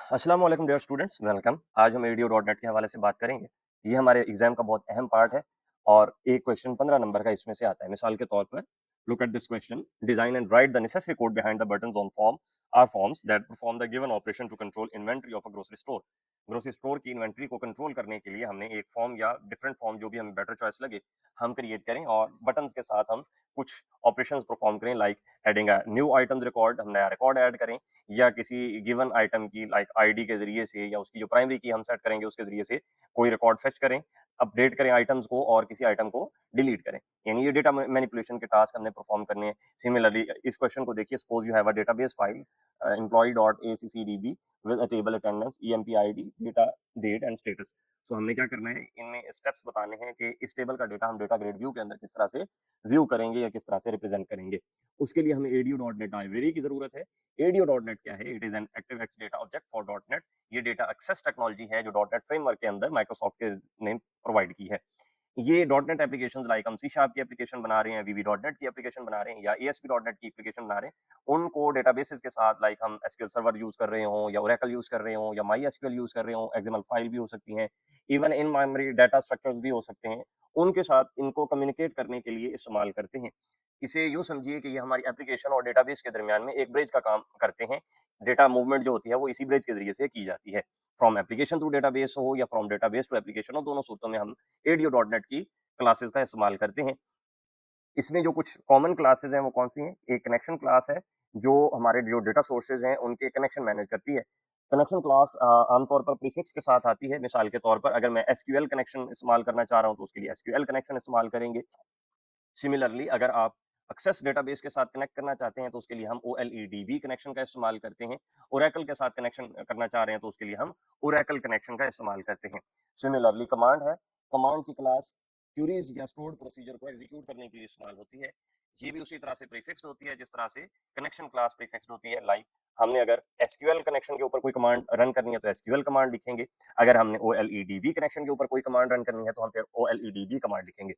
अस्सलाम वालेकुम dear students, welcome. आज हम एडीओ डॉट नेट के हवाले से बात करेंगे। ये हमारे एग्जाम का बहुत अहम पार्ट है और एक क्वेश्चन 15 नंबर का इसमें से आता है। मिसाल के तौर पर look at this question, design and write the necessary code behind the buttons on form or forms that perform the given operation to control inventory of a grocery store. Grocery store की inventory को control करने के लिए हमने एक form या different form, जो भी हमें बेटर चॉइस लगे, हम क्रिएट करें और बटन्स के साथ हम कुछ ऑपरेशंस परफॉर्म करें, like adding a new items record, हम नया रिकॉर्ड ऐड करें, या किसी गिवन आइटम की लाइक आईडी के जरिए से या उसकी जो प्राइमरी की हम सेट करेंगे उसके जरिए से कोई रिकॉर्ड फेच करें, अपडेट करें आइटम्स को और किसी आइटम को डिलीट करें। यानी ये डेटा मैनिपुलेशन के टास्क हमने परफॉर्म करने हैं। सिमिलरली इस क्वेश्चन को देखिए, suppose you have a database file employee.accdb with a table attendance, empid, data, date and status। सो हमने क्या करना है, इनमें स्टेप्स बताने हैं कि इस टेबल का डेटा हम डेटा ग्रेड व्यू के अंदर किस तरह से व्यू करेंगे या किस तरह से रिप्रेजेंट करेंगे। उसके लिए हमें एडीओ डॉट नेट लाइब्रेरी की जरूरत है। एडीओ डॉट नेट क्या है? It is an active x data object for dot net. ये डेटा एक्सेस टेक्नोलॉजी है जो डॉट नेट फ्रेमवर्क के अंदर माइक्रोसॉफ्ट के ने प्रोवाइड की है। ये डॉट नेट एप्लीकेशन, लाइक हम सी शार्प की एप्लीकेशन बना रहे हैं, वीवी डॉट नेट की एप्लीकेशन बना रहे हैं या एएसपी डॉट नेट की एप्लीकेशन बना रहे हैं, उनको डेटाबेसेस के साथ, लाइक हम एसक्यूएल सर्वर यूज कर रहे हो या ओरेकल यूज कर रहे हो या माई एसक्यूएल यूज कर रहे हो, एक्सएमएल फाइल भी हो सकती है, even in memory data structures भी हो सकते हैं, उनके साथ इनको कम्युनिकेट करने के लिए इस्तेमाल करते हैं। इसे यूं समझिए कि ये हमारी एप्लीकेशन और डेटाबेस के दरमियान में एक ब्रिज का काम करते हैं। डेटा मूवमेंट जो होती है वो इसी ब्रिज के जरिए से की जाती है। फ्रॉम एप्लीकेशन टू डेटाबेस हो या फ्रॉम डेटाबेस टू एप्लीकेशन हो, दोनों सूत्रों में हम एडीओ डॉट नेट की क्लासेस का इस्तेमाल करते हैं। इसमें जो कुछ कॉमन क्लासेस हैं वो कौन सी हैं? एक कनेक्शन क्लास है जो हमारे जो डेटा सोर्सेज हैं उनके कनेक्शन मैनेज करती है। कनेक्शन क्लास आमतौर पर प्रीफिक्स के साथ आती है। मिसाल के तौर पर अगर मैं एसक्यूएल कनेक्शन इस्तेमाल करना चाह रहा हूँ तो उसके लिए एसक्यूएल कनेक्शन इस्तेमाल करेंगे। सिमिलरली अगर आप एक्सेस डेटाबेस के साथ कनेक्ट करना चाहते हैं तो उसके लिए हम OLEDB कनेक्शन का इस्तेमाल करते हैं। ओरेकल के साथ कनेक्शन करना चाह रहे हैं तो उसके लिए हम ओरेकल कनेक्शन का इस्तेमाल करते हैं। सिमिलरली कमांड है, कमांड की क्लास क्यूरीज या स्टोर्ड प्रोसीजर को एग्जीक्यूट करने के लिए इस्तेमाल होती है। ये भी उसी तरह से प्रीफिक्स्ड होती है जिस तरह से कनेक्शन क्लास प्रीफिक्स्ड होती है। लाइक हमने अगर एसक्यूएल कनेक्शन के ऊपर कोई कमांड रन करनी है तो एसक्यूएल कमांड लिखेंगे। अगर हमने OLEDB कनेक्शन के ऊपर कोई कमांड रन करनी है तो हम फिर OLEDB कमांड लिखेंगे।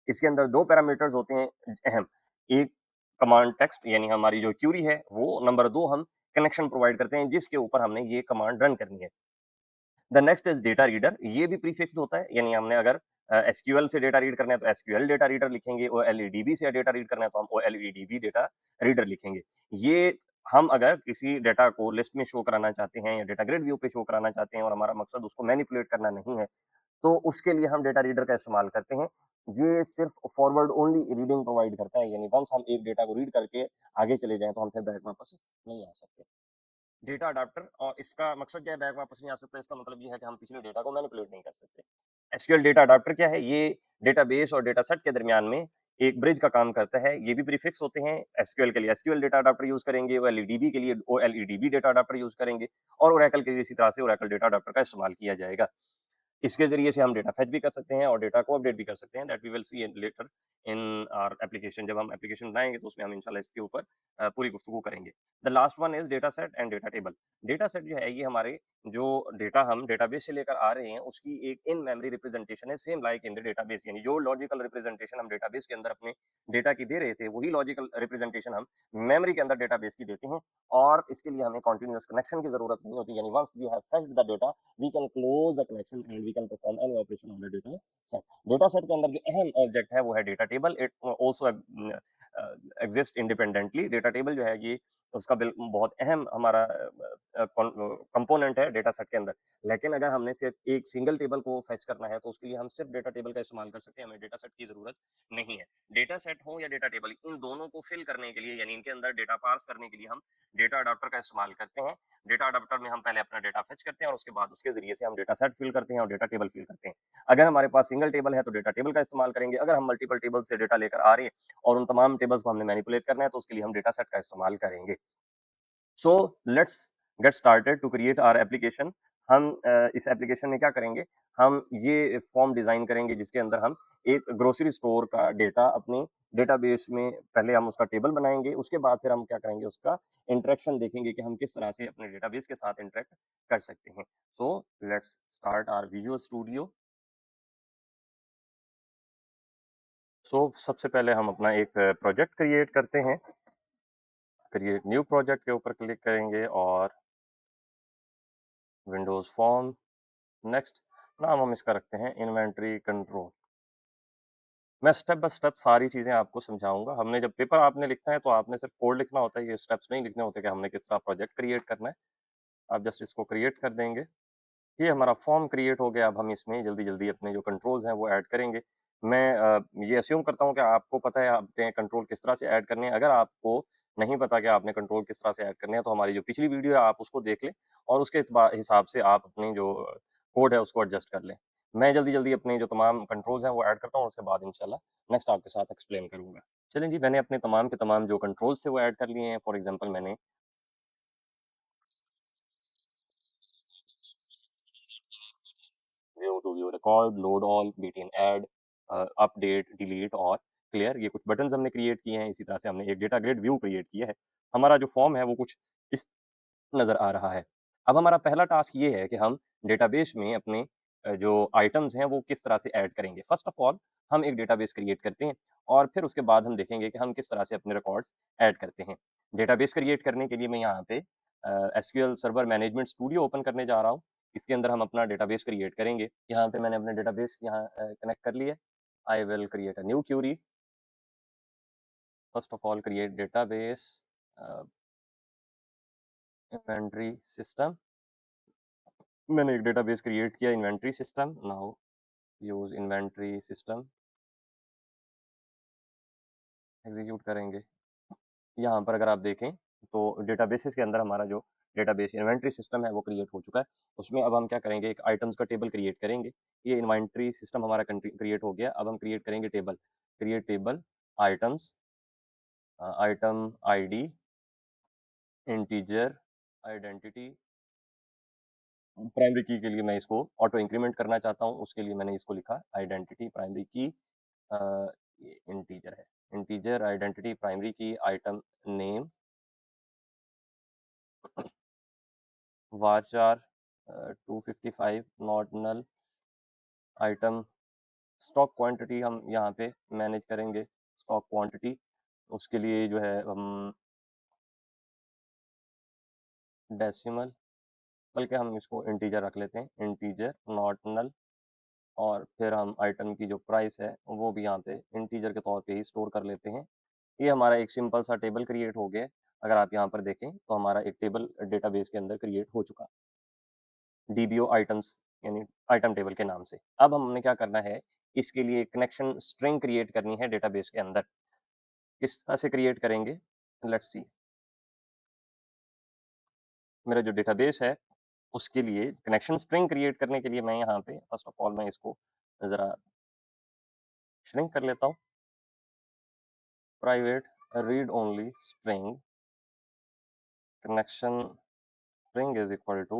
इसके अंदर दो पैरामीटर्स होते हैं अहम। एक कमांड टेक्स्ट, यानी हमारी जो क्यूरी है वो, नंबर दो हम कनेक्शन प्रोवाइड करते हैं जिसके ऊपर हमने ये कमांड रन करनी है। The next is data reader. ये भी प्रीफिक्स्ड होता है, यानी हमने अगर एसक्यूएल से डेटा रीड करना है तो एसक्यूएल डेटा रीडर लिखेंगे, OLEDB से डेटा रीड करना है तो हम OLEDB डेटा रीडर लिखेंगे। ये हम अगर किसी डेटा को लिस्ट में शो कराना चाहते हैं या डेटा ग्रिड व्यू पे शो कराना चाहते हैं और हमारा मकसद उसको मैनिपुलेट करना नहीं है, तो उसके लिए हम डेटा रीडर का इस्तेमाल करते हैं। ये सिर्फ फॉरवर्ड ओनली रीडिंग प्रोवाइड करता है, यानी वंस हम एक डेटा को रीड करके आगे चले जाएं तो हम फिर बैक वापस नहीं आ सकते। डेटा अडाप्टर, और इसका मकसद क्या है? बैक वापस नहीं आ सकते, इसका मतलब ये है कि हम पिछले डेटा को मैनिपुलेट नहीं कर सकते। एसक्यूएल डेटा अडाप्टर क्या है? ये डेटाबेस और डेटा सेट के दरमियान में एक ब्रिज का काम करता है। ये भी प्रीफिक्स होते हैं। एसक्यूएल के लिए एसक्यूएल डेटा अडाप्टर यूज करेंगे, ओएलईडीबी के लिए ओएलईडीबी डेटा अडाप्टर यूज करेंगे और ओरेकल के लिए इसी तरह से ओरेकल डेटा अडाप्टर का इस्तेमाल किया जाएगा। इसके ज़रिए से हम डेटा फेच भी कर सकते हैं और डेटा को अपडेट भी कर सकते हैं। That we will see in later in our application. जब हम एप्लीकेशन बनाएँगे तो उसमें हम इंशाल्लाह इसके ऊपर पूरी गुफ्तगू करेंगे। The last one is data set and data table. Data set जो है ये हमारे जो डेटा हम डेटाबेस से लेकर आ रहे हैं उसकी एक इन मेमोरी रिप्रेजेंटेशन है, same like in the database. यानी जो लॉजिकल रिप्रेजेंटेशन हम डेटाबेस के अंदर अपने डेटा की दे रहे थे, वही लॉजिकल रिप्रेजेंटेशन हम मेमोरी के अंदर डेटाबेस की देते हैं और इसके लिए हमें कंटीन्यूअस कनेक्शन की ज़रूरत नहीं होती। यानी once we have fetched the data, we can close the connection and we can perform any operation on the data set। Data set के अंदर जो अहम ऑब्जेक्ट है वो है data table. It also exist independently. Data table जो है ये उसका बहुत अहम हमारा कंपोनेंट है डेटा सेट के अंदर। लेकिन अगर हमने सिर्फ एक सिंगल टेबल को फेच करना है तो उसके लिए हम सिर्फ डेटा टेबल का इस्तेमाल कर सकते हैं, हमें डेटा सेट की जरूरत नहीं है। डेटा सेट हो या डेटा टेबल, इन दोनों को फिल करने के लिए यानी इनके अंदर डेटा पार्स करने के लिए हम डेटा अडाप्टर का इस्तेमाल करते हैं। डेटा अडाप्टर में हम पहले अपना डेटा फेच करते हैं और उसके बाद उसके जरिए से हम डेटा सेट फिल करते हैं और डेटा टेबल फिल करते हैं। अगर हमारे पास सिंगल टेबल है तो डेटा टेबल का इस्तेमाल करेंगे। अगर हम मल्टीपल टेबल से डेटा लेकर आ रहे हैं और उन तमाम टेबल्स को हमने मैनिपुलेट करना है तो उसके लिए हम डेटा सेट का इस्तेमाल करेंगे। So let's get started to create our application. हम इस एप्लीकेशन में क्या करेंगे? हम ये फॉर्म डिजाइन करेंगे जिसके अंदर हम एक ग्रोसरी स्टोर का डेटा अपने डेटाबेस में, पहले हम उसका टेबल बनाएंगे, उसके बाद फिर हम क्या करेंगे, उसका इंटरेक्शन देखेंगे कि हम किस तरह से अपने डेटाबेस के साथ इंटरेक्ट कर सकते हैं। So let's start our visual studio. So सबसे पहले हम अपना एक प्रोजेक्ट क्रिएट करते हैं। क्रिएट न्यू प्रोजेक्ट के ऊपर क्लिक करेंगे और विंडोज फॉर्म, नेक्स्ट नाम हम इसका रखते हैं इन्वेंटरी कंट्रोल। मैं स्टेप बाय स्टेप सारी चीजें आपको समझाऊंगा। हमने जब पेपर आपने लिखना है तो आपने सिर्फ कोड लिखना होता है, ये स्टेप्स नहीं लिखने होते कि हमने किस तरह प्रोजेक्ट क्रिएट करना है। आप जस्ट इसको क्रिएट कर देंगे। ये हमारा फॉर्म क्रिएट हो गया। अब हम इसमें जल्दी-जल्दी अपने जो कंट्रोल्स हैं वो ऐड करेंगे। मैं ये अस्यूम करता हूँ कि आपको पता है आपने कंट्रोल किस तरह से ऐड करने हैं। अगर आपको नहीं पता कि आपने कंट्रोल किस तरह से ऐड करने हैं, तो हमारी जो पिछली वीडियो है आप उसको देख लें और उसके हिसाब से आप अपनी जो कोड है उसको एडजस्ट कर लें। मैं जल्दी-जल्दी अपने जो तमाम कंट्रोल्स हैं वो ऐड करता हूँ, उसके बाद इंशाल्लाह नेक्स्ट आपके साथ एक्सप्लेन करूँगा। चलें जी, मैंने अपने तमाम के तमाम जो कंट्रोल्स थे वो ऐड कर लिए हैं। फॉर एग्ज़ाम्पल मैंने view to view record, load all, BTN add, update, delete और क्लियर, ये कुछ बटन्स हमने क्रिएट किए हैं। इसी तरह से हमने एक डेटा ग्रिड व्यू क्रिएट किया है। हमारा जो फॉर्म है वो कुछ इस नज़र आ रहा है। अब हमारा पहला टास्क ये है कि हम डेटाबेस में अपने जो आइटम्स हैं वो किस तरह से ऐड करेंगे। फर्स्ट ऑफ ऑल हम एक डेटाबेस क्रिएट करते हैं और फिर उसके बाद हम देखेंगे कि हम किस तरह से अपने रिकॉर्ड्स ऐड करते हैं। डेटाबेस क्रिएट करने के लिए मैं यहाँ पे SQL server management studio open करने जा रहा हूँ। इसके अंदर हम अपना डेटाबेस क्रिएट करेंगे। यहाँ पे मैंने अपने डेटाबेस यहाँ कनेक्ट कर लिया। I will create a new query. First of all create database inventory system. मैंने एक डेटाबेस क्रिएट किया inventory system. Now use inventory system, execute करेंगे। यहाँ पर अगर आप देखें तो डेटाबेसेस के अंदर हमारा जो डेटाबेस इन्वेंटरी सिस्टम है वो क्रिएट हो चुका है। उसमें अब हम क्या करेंगे, एक आइटम्स का टेबल क्रिएट करेंगे। ये इन्वेंटरी सिस्टम हमारा क्रिएट हो गया। अब हम क्रिएट करेंगे table. Create table items, item ID, integer, identity. Primary की के लिए मैं इसको ऑटो इंक्रीमेंट करना चाहता हूँ, उसके लिए मैंने इसको लिखा आइडेंटिटी प्राइमरी की। ये इंटीजर है, integer identity primary key, item name varchar 255 not null, item stock quantity हम यहाँ पे मैनेज करेंगे। स्टॉक क्वांटिटी उसके लिए जो है हम डेसिमल, बल्कि हम इसको इंटीजर रख लेते हैं, इंटीजर नॉट नल। और फिर हम आइटम की जो प्राइस है वो भी यहाँ पे इंटीजर के तौर पे ही स्टोर कर लेते हैं। ये हमारा एक सिंपल सा टेबल क्रिएट हो गया है। अगर आप यहाँ पर देखें तो हमारा एक टेबल डेटाबेस के अंदर क्रिएट हो चुका, डीबीओ आइटम्स यानी आइटम टेबल के नाम से। अब हमने क्या करना है, इसके लिए कनेक्शन स्ट्रिंग क्रिएट करनी है डेटाबेस के अंदर। किस तरह से क्रिएट करेंगे, लेट्स सी। मेरा जो डेटाबेस है उसके लिए कनेक्शन स्ट्रिंग क्रिएट करने के लिए मैं यहाँ पे फर्स्ट ऑफ ऑल मैं इसको ज़रा श्रिंक कर लेता हूँ। Private read only string connection string is equal to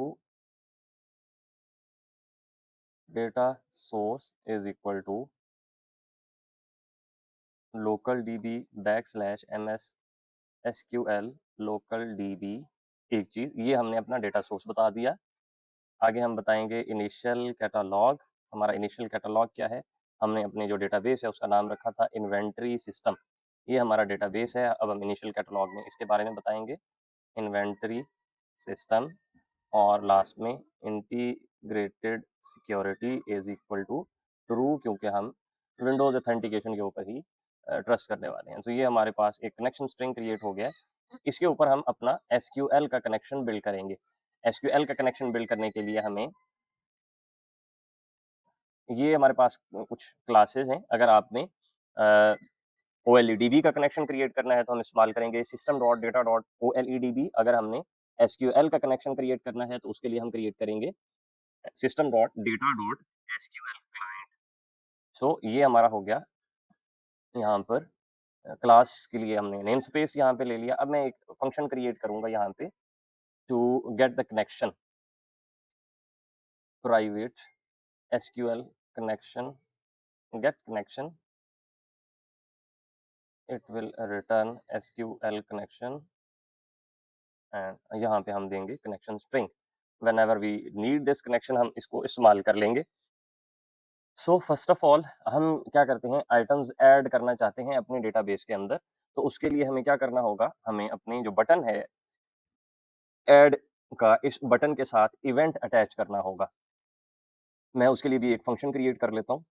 data source is equal to local DB /ms SQL local DB. एक चीज़ ये हमने अपना डेटा सोर्स बता दिया। आगे हम बताएंगे इनिशियल कैटालॉग। हमारा इनिशियल कैटालॉग क्या है, हमने अपने जो डेटाबेस है उसका नाम रखा था इन्वेंटरी सिस्टम। ये हमारा डेटाबेस है। अब हम इनिशियल कैटालॉग में इसके बारे में बताएंगे, इन्वेंटरी सिस्टम। और लास्ट में integrated security is equal to true, क्योंकि हम विंडोज ऑथेंटिकेशन के ऊपर ही ट्रस्ट करने वाले हैं। तो ये हमारे पास एक कनेक्शन स्ट्रिंग क्रिएट हो गया है। इसके ऊपर हम अपना एसक्यूएल का कनेक्शन बिल्ड करेंगे। एसक्यूएल का कनेक्शन बिल्ड करने के लिए हमें ये हमारे पास कुछ क्लासेस हैं। अगर आपने O L E D B का कनेक्शन क्रिएट करना है तो हम इस्तेमाल करेंगे system dot data dot O L E D B. अगर हमने एस क्यू एल का कनेक्शन क्रिएट करना है तो उसके लिए हम क्रिएट करेंगे system dot data dot S Q L client. So ये हमारा हो गया। यहाँ पर क्लास के लिए हमने नेम स्पेस यहाँ पे ले लिया। अब मैं एक फंक्शन क्रिएट करूंगा यहाँ पे to get the connection, private S Q L connection get connection, it will return S Q L connection and यहाँ पे हम देंगे connection string. Whenever we need this connection हम इसको इस्तेमाल कर लेंगे। सो फर्स्ट ऑफ ऑल हम क्या करते हैं, आइटम्स ऐड करना चाहते हैं अपने डेटाबेस के अंदर। तो उसके लिए हमें क्या करना होगा, हमें अपनी जो बटन है ऐड का इस बटन के साथ इवेंट अटैच करना होगा। मैं उसके लिए भी एक फंक्शन क्रिएट कर लेता हूँ।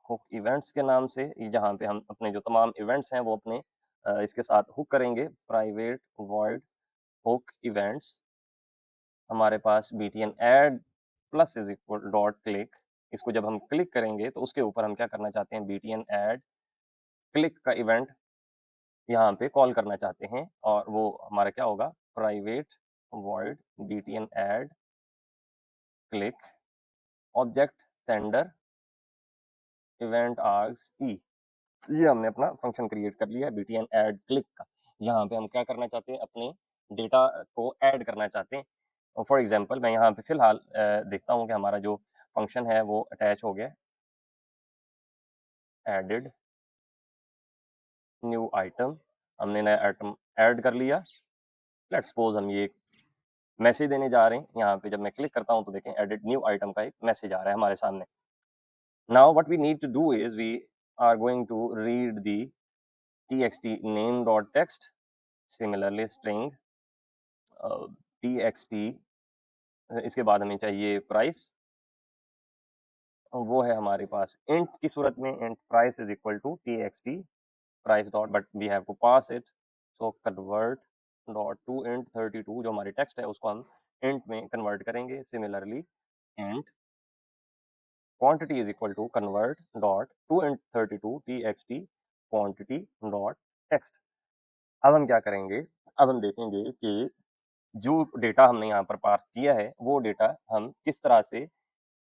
हुक इवेंट्स के नाम से, जहाँ पे हम अपने जो तमाम इवेंट्स हैं वो अपने इसके साथ हुक करेंगे। प्राइवेट वॉइड हुक इवेंट्स, हमारे पास btn add plus is equal dot click. इसको जब हम क्लिक करेंगे तो उसके ऊपर हम क्या करना चाहते हैं, btn ऐड क्लिक का इवेंट यहाँ पे कॉल करना चाहते हैं, और वो हमारा क्या होगा, private void btn add click object sender event args e. ये हमने अपना फंक्शन क्रिएट कर लिया है btn ऐड क्लिक का। यहाँ पे हम क्या करना चाहते हैं, अपने डेटा को ऐड करना चाहते हैं। फॉर एग्जांपल मैं यहाँ पे फिलहाल देखता हूँ कि हमारा जो फंक्शन है वो अटैच हो गया, एडेड न्यू आइटम, हमने नया आइटम ऐड कर लिया। लेट्स सपोज हम ये मैसेज देने जा रहे हैं, यहाँ पे जब मैं क्लिक करता हूँ तो देखें एडेड न्यू आइटम का एक मैसेज आ रहा है हमारे सामने। Now what we need to do is we are going to read the txt name dot text, similarly string txt, इसके बाद हमें चाहिए प्राइस, वो है हमारे पास इंट की सूरत में, int price is equal to txt price dot, but we have to parse it, so convert dot to int 32, जो हमारी टेक्स्ट है उसको हम इंट में कन्वर्ट करेंगे। Similarly int quantity is equal to convert dot to int 32 txt quantity dot text. अब हम क्या करेंगे, अब हम देखेंगे कि जो डेटा हमने यहाँ पर पास किया है वो डेटा हम किस तरह से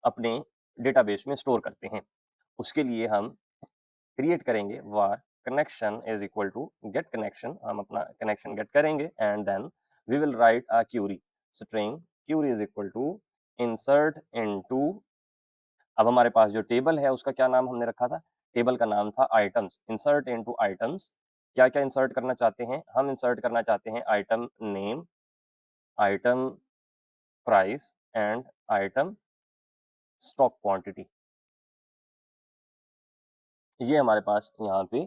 अपने डेटाबेस में स्टोर करते हैं। उसके लिए हम क्रिएट करेंगे var connection is equal to get connection, हम अपना कनेक्शन गेट करेंगे and then we will write a query string query is equal to insert into. अब हमारे पास जो टेबल है उसका क्या नाम हमने रखा था, टेबल का नाम था आइटम्स। इंसर्ट इनटू आइटम्स, क्या क्या इंसर्ट करना चाहते हैं, हम इंसर्ट करना चाहते हैं item name, item price and item stock quantity. ये हमारे पास यहाँ पे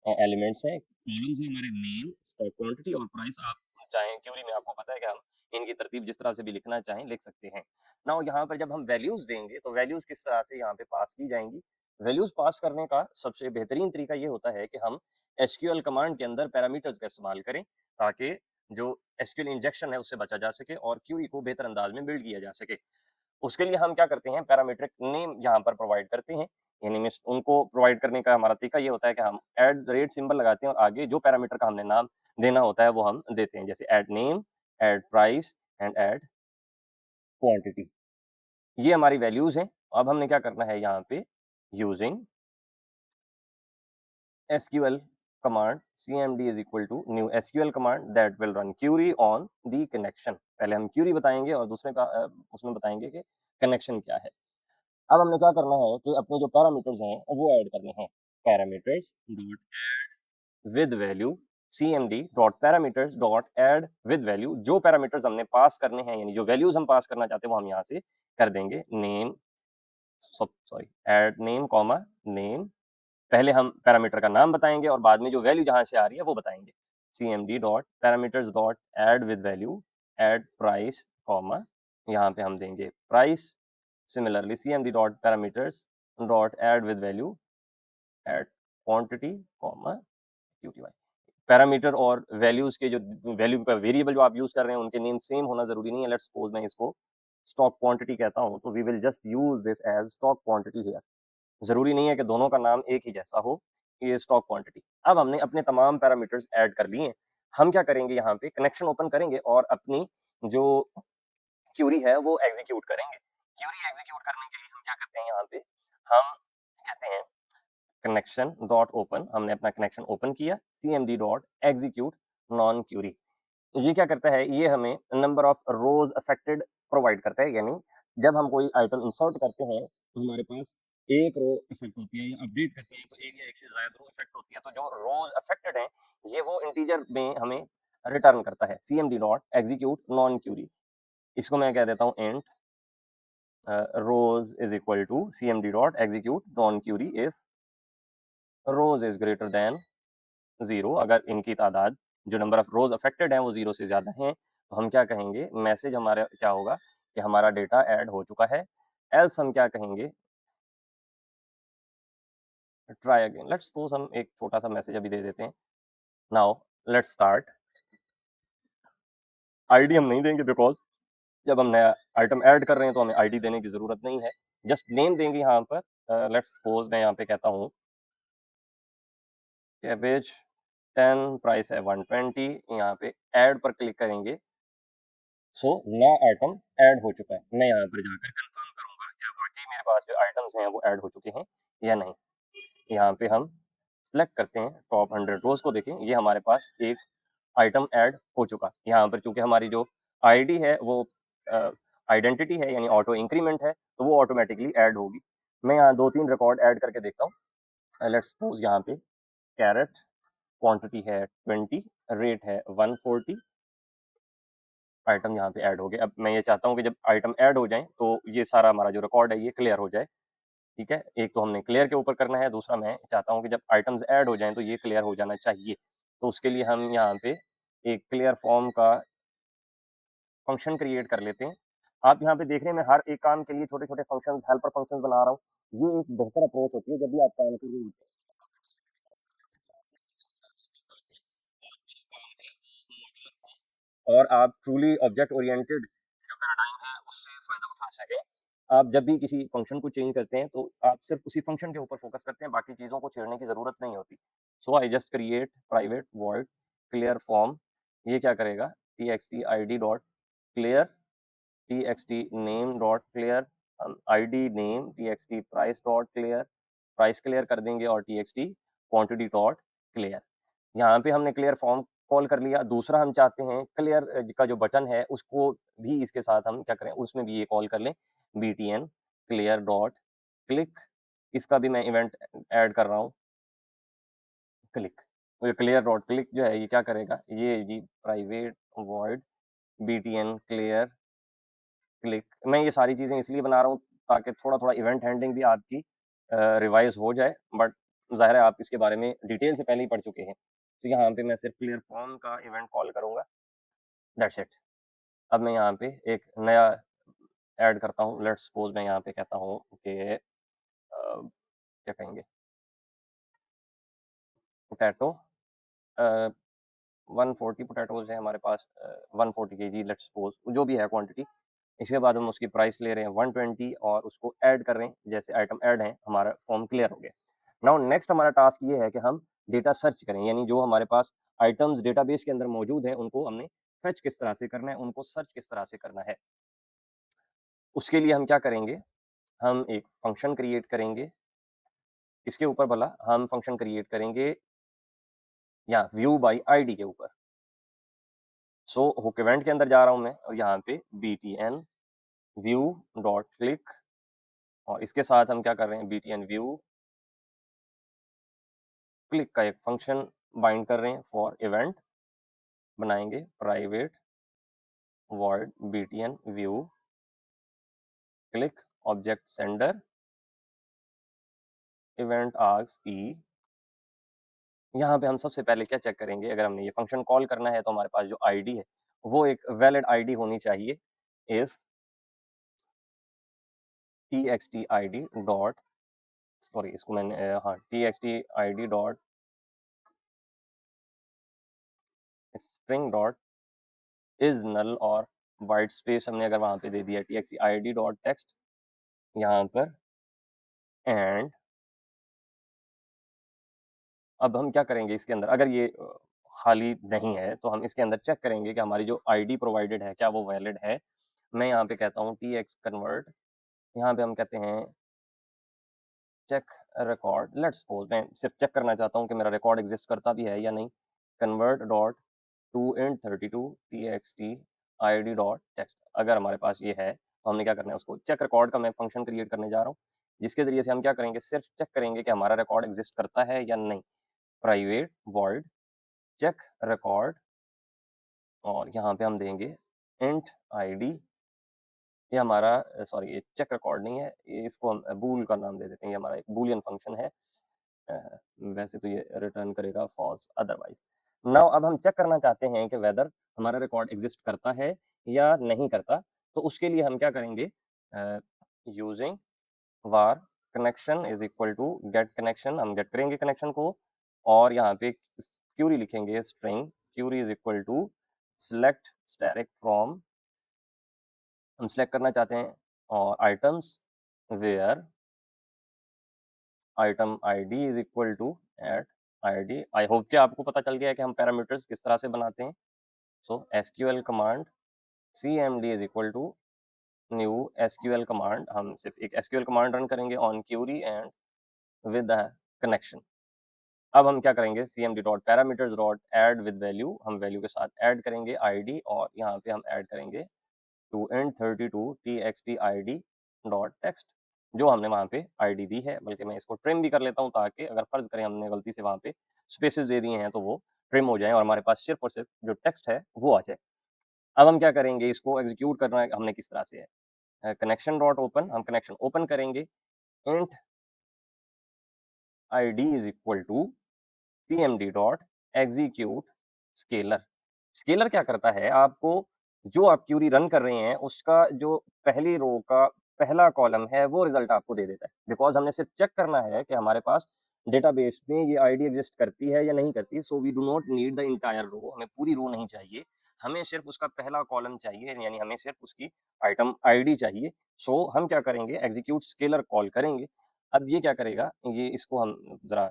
एलिमेंट्स हैं, कॉलम्स हैं हमारे, नेम स्टॉक क्वांटिटी और प्राइस। आप चाहें क्यूरी में, आपको पता है कि हम इनकी तरतीब जिस तरह से भी लिखना चाहें लिख सकते हैं। नाउ यहाँ पर जब हम वैल्यूज देंगे तो वैल्यूज किस तरह से यहाँ पे पास की जाएंगी। वैल्यूज पास करने का सबसे बेहतरीन तरीका ये होता है कि हम एसक्यूएल कमांड के अंदर पैरामीटर्स का इस्तेमाल करें, ताकि जो एसक्यूएल इंजेक्शन है उससे बचा जा सके और क्यूरी को बेहतर अंदाज में बिल्ड किया जा सके। उसके लिए हम क्या करते हैं, पैरामीट्रिक नेम यहाँ पर प्रोवाइड करते हैं। यानी मीन्स उनको प्रोवाइड करने का हमारा तरीका ये होता है कि हम एट द रेट सिंबल लगाते हैं और आगे जो पैरामीटर का हमने नाम देना होता है वो हम देते हैं, जैसे add name, add price and add quantity. ये हमारी वैल्यूज हैं। अब हमने क्या करना है यहाँ पे, using SQL command cmd is equal to new SQL command that will run query on the connection। पहले हम क्यूरी बताएंगे और दूसरे का उसमें बताएंगे कि कनेक्शन क्या है। अब हमने क्या करना है कि अपने जो पैरामीटर्स हैं वो ऐड करने हैं। Parameters dot with value cmd dot parameters dot add with value, जो पैरामीटर्स हमने पास करने हैं यानी जो वैल्यूज हम पास करना चाहते हैं वो हम यहाँ से कर देंगे। Name, sorry, add name comma name, पहले हम पैरामीटर का नाम बताएंगे और बाद में जो वैल्यू जहां से आ रही है वो बताएंगे। cmd dot parameters dot add with value add price comma, यहाँ पे हम देंगे price. Similarly cmd dot parameters dot add with value add quantity comma qty। Parameter और वैल्यूज के जो वैल्यू का वेरिएबल जो आप यूज कर रहे हैं उनके नेम सेम होना जरूरी नहीं है। लेट्स सपोज मैं इसको स्टॉक क्वांटिटी कहता हूँ तो we will just use this as stock quantity here. जरूरी नहीं है कि दोनों का नाम एक ही जैसा हो, ये स्टॉक क्वांटिटी। अब हमने अपने तमाम पैरामीटर्स ऐड कर लिए हैं। हम क्या करेंगे, यहाँ पे कनेक्शन ओपन करेंगे और अपनी जो क्यूरी है वो एग्जीक्यूट करेंगे। क्यूरी एग्जीक्यूट करने के लिए हम क्या करते हैं, यहाँ पे हम कहते हैं कनेक्शन डॉट ओपन, हमने अपना कनेक्शन ओपन किया, cmd dot execute non query. ये क्या करता है, ये हमें number of rows affected provide करता है। यानी जब हम कोई आइटम इंसर्ट करते हैं तो हमारे पास एक रो इफेक्ट होती है, या अपडेट करते हैं तो एक या एक से ज्यादा रो इफेक्ट होती है। तो जो रोज अफेक्टेड है ये वो इंटीजर में हमें रिटर्न करता है। cmd dot execute non query, इसको मैं कह देता हूँ int rows is equal to cmd dot execute non query if rows is greater than 0, अगर इनकी तादाद जो नंबर ऑफ रोज अफेक्टेड हैं वो 0 से ज़्यादा हैं, तो हम क्या कहेंगे, मैसेज हमारा क्या होगा कि हमारा डेटा ऐड हो चुका है। एल्स हम क्या कहेंगे, ट्राई अगेन। लेट्स सपोज हम एक छोटा सा मैसेज अभी दे देते हैं। Now let's start. आईडी हम नहीं देंगे बिकॉज जब हम नया आइटम ऐड कर रहे हैं तो हमें आईडी देने की ज़रूरत नहीं है, जस्ट नेम देंगे यहाँ पर। लेट्स सपोज मैं यहाँ पे कहता हूँ कैबेज 10, प्राइस है 120, यहाँ पे ऐड पर क्लिक करेंगे। सो नया आइटम ऐड हो चुका है। मैं यहाँ पर जाकर कंफर्म करूंगा क्या वाकई मेरे पास जो आइटम्स हैं वो ऐड हो चुके हैं या नहीं। यहाँ पे हम सिलेक्ट करते हैं टॉप 100 रोज को, देखें ये हमारे पास एक आइटम ऐड हो चुका। यहाँ पर चूंकि हमारी जो आईडी है वो आइडेंटिटी है यानी ऑटो इंक्रीमेंट है, तो वो ऑटोमेटिकली ऐड होगी। मैं यहाँ 2-3 रिकॉर्ड ऐड करके देखता हूँ। लेट्स सपोज यहाँ पे कैरेट क्वांटिटी है 20, रेट है 140, आइटम यहाँ पे ऐड हो गए। अब मैं ये चाहता हूँ कि जब आइटम ऐड हो जाए तो ये सारा हमारा जो रिकॉर्ड है ये क्लियर हो जाए। ठीक है, एक तो हमने क्लियर के ऊपर करना है, दूसरा मैं चाहता हूँ कि जब आइटम्स ऐड हो जाएं तो ये क्लियर हो जाना चाहिए। तो उसके लिए हम यहाँ पे एक क्लियर फॉर्म का फंक्शन क्रिएट कर लेते हैं। आप यहाँ पे देख रहे हैं मैं हर एक काम के लिए छोटे छोटे फंक्शंस, हेल्पर फंक्शंस बना रहा हूँ। ये एक बेहतर अप्रोच होती है जब भी आप काम कर रहे होते हैं और आप ट्रूली ऑब्जेक्ट ओरिएंटेड जो पैराडाइम है उससे फायदा उठा सकें। आप जब भी किसी फंक्शन को चेंज करते हैं तो आप सिर्फ उसी फंक्शन के ऊपर फोकस करते हैं, बाकी चीज़ों को छेड़ने की ज़रूरत नहीं होती। So I just create private void clear form. ये क्या करेगा, T X T I D dot clear, T X T name dot clear, I D name, T X T price dot clear, price clear कर देंगे, और T X T quantity dot clear. यहाँ पे हमने clear form call कर लिया। दूसरा हम चाहते हैं क्लियर का जो बटन है उसको भी इसके साथ हम क्या करें, उसमें भी ये कॉल कर लें, B T N clear dot click. इसका भी मैं इवेंट ऐड कर रहा हूँ, क्लिक। तो ये क्लियर डॉट क्लिक जो है ये क्या करेगा, ये जी private void B T N clear click. मैं ये सारी चीज़ें इसलिए बना रहा हूँ ताकि थोड़ा थोड़ा इवेंट हैंडलिंग भी आपकी रिवाइज हो जाए, बट ज़ाहिर है आप इसके बारे में डिटेल से पहले ही पढ़ चुके हैं। तो यहाँ पे मैं सिर्फ क्लियर फॉर्म का इवेंट कॉल करूँगा, दैट्स इट। अब मैं यहाँ पे एक नया ऐड करता हूँ। लेट्स सपोज मैं यहाँ पे कहता हूँ कि क्या कहेंगे, पोटैटो 140 पोटैटोज हैं हमारे पास, 140 केजी लेट्स सपोज जो भी है क्वांटिटी। इसके बाद हम उसकी प्राइस ले रहे हैं 120 और उसको ऐड कर रहे हैं। जैसे आइटम ऐड है हमारा फॉर्म क्लियर हो गया। नाउ नेक्स्ट हमारा टास्क ये है कि हम डेटा सर्च करें, यानी जो हमारे पास आइटम्स डेटाबेस के अंदर मौजूद हैं उनको हमने फेच किस तरह से करना है, उनको सर्च किस तरह से करना है। उसके लिए हम क्या करेंगे, हम एक फंक्शन क्रिएट करेंगे। इसके ऊपर भला हम फंक्शन क्रिएट करेंगे या व्यू बाई आईडी के ऊपर। सो हुक इवेंट के अंदर जा रहा हूं मैं और यहाँ पे B T N view dot click, और इसके साथ हम क्या कर रहे हैं, B T N view click का एक फंक्शन बाइंड कर रहे हैं फॉर इवेंट। बनाएंगे private void B T N view click object sender event args e. यहाँ पे हम सबसे पहले क्या चेक करेंगे, अगर हमने ये फंक्शन कॉल करना है तो हमारे पास जो आईडी है वो एक वैलिड आईडी होनी चाहिए। If T X T I D dot, sorry इसको मैंने हाँ T X T I D dot string dot is null, और वाइट स्पेस हमने अगर वहाँ पे दे दिया T X T I D dot text यहाँ पर। एंड अब हम क्या करेंगे, इसके अंदर अगर ये खाली नहीं है तो हम इसके अंदर चेक करेंगे कि हमारी जो आईडी प्रोवाइडेड है क्या वो वैलिड है। मैं यहाँ पे कहता हूँ टी एक्स कन्वर्ट, यहाँ पे हम कहते हैं चेक रिकॉर्ड। लेट्स सपोज मैं सिर्फ चेक करना चाहता हूँ कि मेरा रिकॉर्ड एग्जिस्ट करता भी है या नहीं। Convert dot to int 32 T X T I D dot text. अगर हमारे पास ये है तो हमने क्या करना है, उसको चेक रिकॉर्ड का मैं फंक्शन क्रिएट करने जा रहा हूँ, जिसके जरिए से हम क्या करेंगे, सिर्फ चेक करेंगे कि हमारा रिकॉर्ड एग्जिस्ट करता है या नहीं। प्राइवेट वॉइड चेक रिकॉर्ड, और यहाँ पे हम देंगे इंट आईडी। ये हमारा सॉरी ये चेक रिकॉर्ड नहीं है, ये इसको हम बूल का नाम दे देते हैं। ये हमारा एक बूलियन फंक्शन है। वैसे तो ये रिटर्न करेगा फॉल्स अदरवाइज। नाउ अब हम चेक करना चाहते हैं कि वेदर हमारा रिकॉर्ड एग्जिस्ट करता है या नहीं करता। तो उसके लिए हम क्या करेंगे, using var connection is equal to get connection, हम गेट करेंगे कनेक्शन को और यहाँ पे क्यूरी लिखेंगे, string query is equal to select static from, हम सिलेक्ट करना चाहते हैं और items where item ID is equal to at ID. I hope कि आपको पता चल गया है कि हम पैरामीटर्स किस तरह से बनाते हैं। So SQL command cmd is equal to new SQL command, हम सिर्फ एक एसक्यूएल कमांड रन करेंगे on query and with the connection. अब हम क्या करेंगे, cmd dot parameters dot add with value, हम वैल्यू के साथ ऐड करेंगे आईडी और यहाँ पे हम ऐड करेंगे to int 32 txt id dot text, जो हमने वहाँ पे आईडी दी है। बल्कि मैं इसको ट्रिम भी कर लेता हूँ ताकि अगर फर्ज करें हमने गलती से वहाँ पे स्पेसेस दे दिए हैं तो वो ट्रिम हो जाए और हमारे पास सिर्फ और सिर्फ जो टेक्स्ट है वो आ जाए। अब हम क्या करेंगे, इसको एग्जीक्यूट करना है हमने किस तरह से है, कनेक्शन डॉट ओपन, हम कनेक्शन ओपन करेंगे, int id is equal to cmd dot execute scalar. Scalar क्या करता है, आपको जो आप क्यूरी रन कर रहे हैं उसका जो पहली रो का पहला कॉलम है वो रिजल्ट आपको दे देता है। बिकॉज हमने सिर्फ चेक करना है कि हमारे पास डेटाबेस में ये आईडी एग्जिस्ट करती है या नहीं करती। So we do not need the entire row, हमें पूरी रो नहीं चाहिए, हमें सिर्फ उसका पहला कॉलम चाहिए, यानी हमें सिर्फ उसकी आइटम आईडी चाहिए। सो हम क्या करेंगे, एग्जीक्यूट स्केलर कॉल करेंगे। अब ये क्या करेगा, ये इसको हम जरा,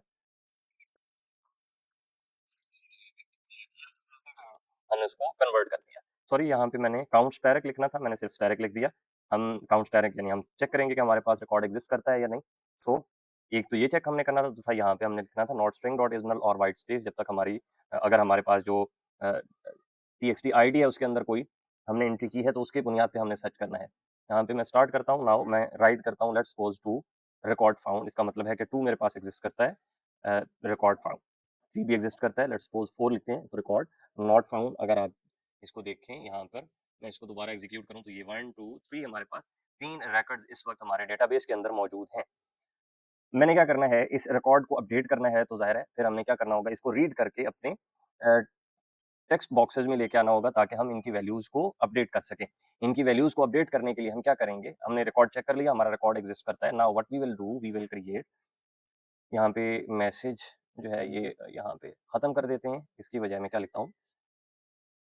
हमने उसको कन्वर्ट कर दिया। सॉरी, यहाँ पे मैंने काउंट्स डायरेक्ट लिखना था, मैंने सिर्फ डायरेक्ट लिख दिया। हम काउंट्स डायरेक्ट यानी हम चेक करेंगे कि हमारे पास रिकॉर्ड एग्जिस्ट करता है या नहीं। सो एक तो ये चेक हमने करना था, दूसरा यहाँ पे हमने लिखना था not string dot is null और वाइट स्पेस, जब तक हमारी अगर हमारे पास जो टीएक्सटी आईडी है उसके अंदर कोई हमने एंट्री की है तो उसके बुनियाद पे हमने सर्च करना है। यहाँ पे मैं स्टार्ट करता हूँ, नाउ मैं राइट करता हूँ let's suppose to record found, इसका मतलब है कि टू मेरे पास एग्जिस्ट करता है, रिकॉर्ड फाउंड थ्री भी एग्जिस्ट करता है, लेट्स सपोज फोर लिखते हैं तो रिकॉर्ड नॉट फाउंड। अगर आप इसको देखें यहाँ पर, मैं इसको दोबारा एग्जीक्यूट करूँ तो ये वन टू थ्री हमारे पास तीन रिकॉर्ड्स इस वक्त हमारे डेटाबेस के अंदर मौजूद हैं। मैंने क्या करना है, इस रिकॉर्ड को अपडेट करना है तो जाहिर है फिर हमने क्या करना होगा, इसको रीड करके अपने टेक्स्ट बॉक्सेस में लेके आना होगा ताकि हम इनकी वैल्यूज को अपडेट कर सकें। इनकी वैल्यूज को अपडेट करने के लिए हम क्या करेंगे, हमने रिकॉर्ड चेक कर लिया, हमारा रिकॉर्ड एग्जिस्ट करता है। Now what we will do, we will create, यहाँ पे मैसेज जो है ये यहाँ पे खत्म कर देते हैं, इसकी बजाय मैं क्या लिखता हूँ,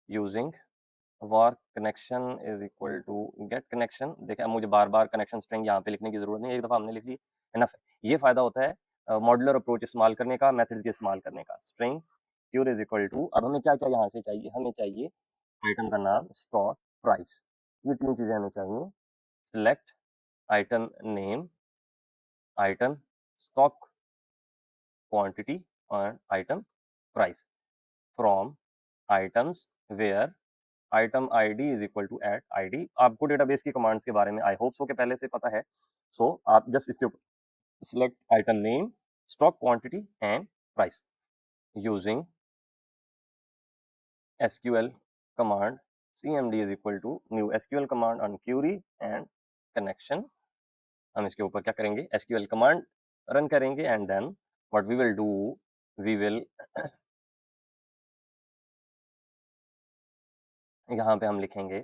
using var connection is equal to get connection. देखिए अब मुझे बार बार कनेक्शन स्ट्रिंग यहाँ पे लिखने की जरूरत नहीं, एक दफा हमने लिख ली इनफ है। ये फायदा होता है मॉड्यूलर अप्रोच इस्तेमाल करने का, मेथड्स के इस्तेमाल करने का। String query is equal to, अब हमें क्या क्या यहाँ से चाहिए, हमें चाहिए आइटम का नाम, स्टॉक, प्राइस, ये तीन चीजें हमें चाहिए। Select item name, item stock quantity और item price from items where item ID is equal to at ID. आपको डेटाबेस की कमांड्स के बारे में आई होप सो के पहले से पता है। सो आप जस्ट इसके ऊपर select item name, stock quantity and price using SQL command cmd is equal to new SQL command on query and connection. हम इसके ऊपर क्या करेंगे, एसक्यूएल कमांड रन करेंगे and then what we will do, we will यहाँ पे हम लिखेंगे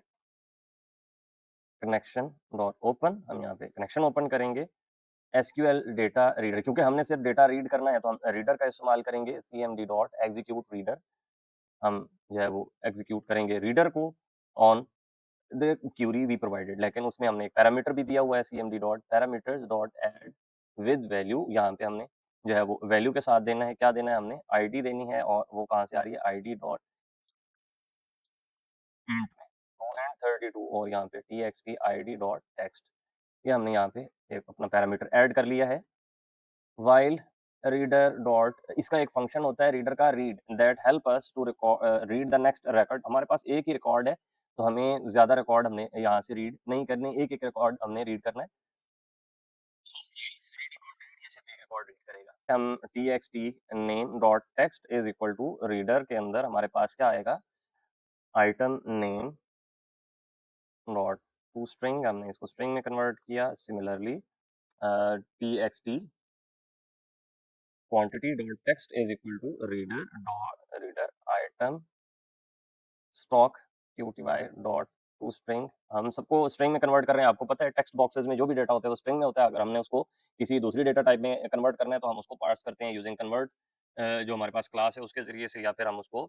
कनेक्शन डॉट ओपन, हम यहाँ पे कनेक्शन ओपन करेंगे, एसक्यूएल डेटा रीडर, क्योंकि हमने सिर्फ डेटा रीड करना है तो हम रीडर का इस्तेमाल करेंगे, cmd डॉट एग्जीक्यूट रीडर। हम जो है वो एग्जीक्यूट करेंगे रीडर को on the query we provided, लेकिन उसमें हमने एक पैरामीटर भी दिया हुआ है, cmd dot parameters dot add with value. यहाँ पे हमने जो है वो वैल्यू के साथ देना है, क्या देना है, हमने आईडी देनी है और वो कहाँ से आ रही है, आईडी डॉट इंट में 2 and 32 और यहाँ पे txt id डॉट टेक्स्ट, ये हमने यहाँ पे एक अपना पैरामीटर ऐड कर लिया है। वाइल रीडर डॉट, इसका एक फंक्शन होता है रीडर का read, that help us to read the next record. हमारे पास एक ही रिकॉर्ड है तो हमें ज्यादा रिकॉर्ड हमने यहाँ से रीड नहीं करने, एक एक रिकॉर्ड हमने रीड करना है। रिकॉर्ड रीड करेगा, हम T X T name dot text is equal to reader के अंदर हमारे पास क्या आएगा, item name dot to string, हमने इसको स्ट्रिंग में कन्वर्ट किया। Similarly T X T quantity dot text is equal to reader item stock QTY dot to string. हम सबको स्ट्रिंग में कन्वर्ट कर रहे हैं, आपको पता है टेक्स्ट बॉक्सेस में जो भी डेटा होता है वो स्ट्रिंग में होता है। अगर हमने उसको किसी दूसरी डेटा टाइप में कन्वर्ट करना है तो हम उसको पार्स करते हैं यूजिंग कन्वर्ट, जो हमारे पास क्लास है उसके जरिए से, या फिर हम उसको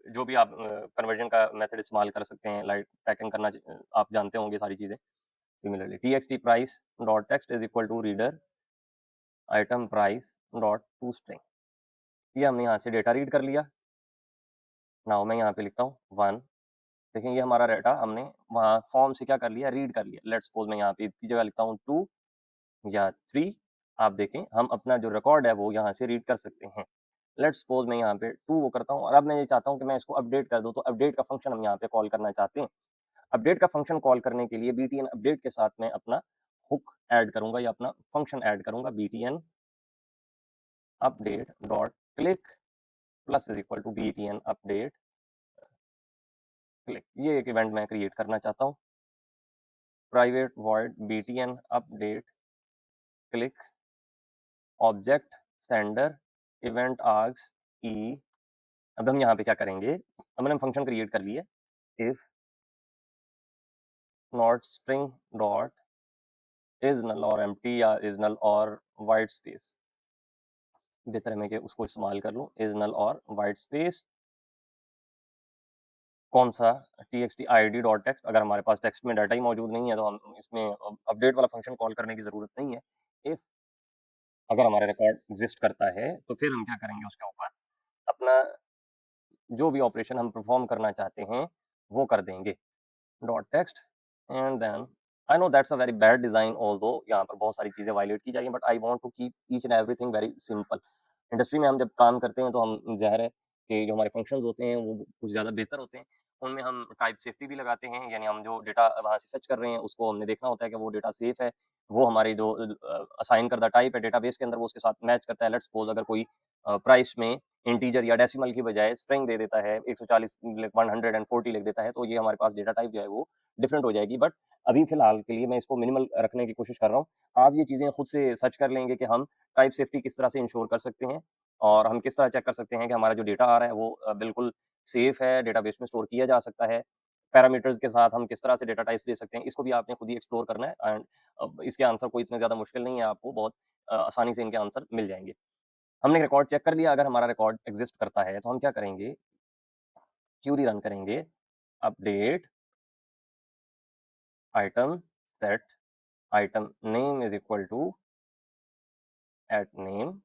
जो भी आप कन्वर्जन का मेथड इस्तेमाल कर सकते हैं, लाइक पैकिंग करना, आप जानते होंगे सारी चीज़ें। Similarly T X T price dot text is equal to reader item price dot to string. ये हमने यहाँ से डेटा रीड कर लिया। नाउ मैं यहाँ पे लिखता हूँ 1। देखेंगे हमारा डेटा हमने वहाँ फॉर्म से क्या कर लिया, रीड कर लिया। लेट्स सपोज मैं यहाँ पे इसकी जगह लिखता हूँ 2 या 3। आप देखें हम अपना जो रिकॉर्ड है वो यहाँ से रीड कर सकते हैं। लेट्स सपोज मैं यहाँ पे 2 वो करता हूँ और अब मैं ये चाहता हूँ कि मैं इसको अपडेट कर दूँ, तो अपडेट का फंक्शन हम यहाँ पे कॉल करना चाहते हैं। अपडेट का फंक्शन कॉल करने के लिए btn अपडेट के साथ मैं अपना हुक ऐड करूंगा या अपना फंक्शन ऐड करूंगा, btn update dot click plus is equal to btn update click. ये एक इवेंट मैं क्रिएट करना चाहता हूँ, private void btn update click object sender event args e. अब हम यहाँ पे क्या करेंगे, हमने हम फंक्शन क्रिएट कर लिए, if not string dot is null और एम्प्टी या इज नल और वाइट स्पेस, बेहतर है मैं कि उसको इस्तेमाल कर लूँ, इज नल और वाइट स्पेस कौन सा, T X T I D dot text. अगर हमारे पास टेक्स्ट में डाटा ही मौजूद नहीं है तो हम इसमें अपडेट वाला फंक्शन कॉल करने की ज़रूरत नहीं है। इफ अगर हमारा रिकॉर्ड एग्जिस्ट करता है तो फिर हम क्या करेंगे, उसके ऊपर अपना जो भी ऑपरेशन हम परफॉर्म करना चाहते हैं वो कर देंगे, dot text and then I know that's a very bad design, although यहाँ पर बहुत सारी चीज़ें वायलेट की जाएंगी, but I want to keep each and everything very simple. Industry में हम जब काम करते हैं तो हम ज़ाहिर है कि जो हमारे फंक्शंस होते हैं वो कुछ ज़्यादा बेहतर होते हैं। उनमें हम टाइप सेफ्टी भी लगाते हैं, यानी हम जो डेटा वहाँ से फेच कर रहे हैं उसको हमने देखना होता है कि वो डेटा सेफ है, वो हमारी जो असाइन करदा टाइप है डेटाबेस के अंदर वो उसके साथ मैच करता है। लेट्स सपोज अगर कोई प्राइस में इंटीजर या डेसिमल की बजाय स्ट्रिंग दे देता है, 140 140 लिख देता है, तो ये हमारे पास डेटा टाइप जो है वो डिफरेंट हो जाएगी। बट अभी फिलहाल के लिए मैं इसको मिनिमल रखने की कोशिश कर रहा हूँ। आप ये चीज़ें खुद से सर्च कर लेंगे कि हम टाइप सेफ्टी किस तरह से इंश्योर कर सकते हैं और हम किस तरह चेक कर सकते हैं कि हमारा जो डेटा आ रहा है वो बिल्कुल सेफ है, डेटाबेस में स्टोर किया जा सकता है। पैरामीटर्स के साथ हम किस तरह से डेटा टाइप्स दे सकते हैं, इसको भी आपने खुद ही एक्सप्लोर करना है। एंड इसके आंसर कोई इतने ज़्यादा मुश्किल नहीं है, आपको बहुत आसानी से इनके आंसर मिल जाएंगे। हमने रिकॉर्ड चेक कर लिया, अगर हमारा रिकॉर्ड एग्जिस्ट करता है तो हम क्या करेंगे, क्यूरी रन करेंगे, update item set item name is equal to at name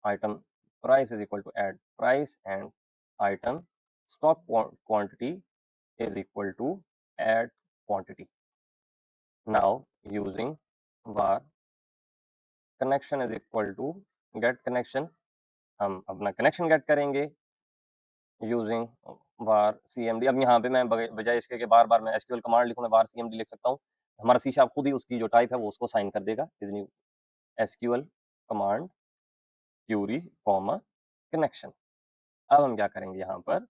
item price is equal to add price and item stock quantity is equal to add quantity. Now using var connection is equal to get connection, हम अपना connection get करेंगे using var cmd। अब यहाँ पे मैं बजाय इसके कि बार बार मैं एसक्यूएल कमांड लिखूँ, मैं var cmd लिख सकता हूँ। हमारा सी शार्प खुद ही उसकी जो टाइप है वो उसको साइन कर देगा, is new SQL command query comma connection. अब हम क्या करेंगे, यहाँ पर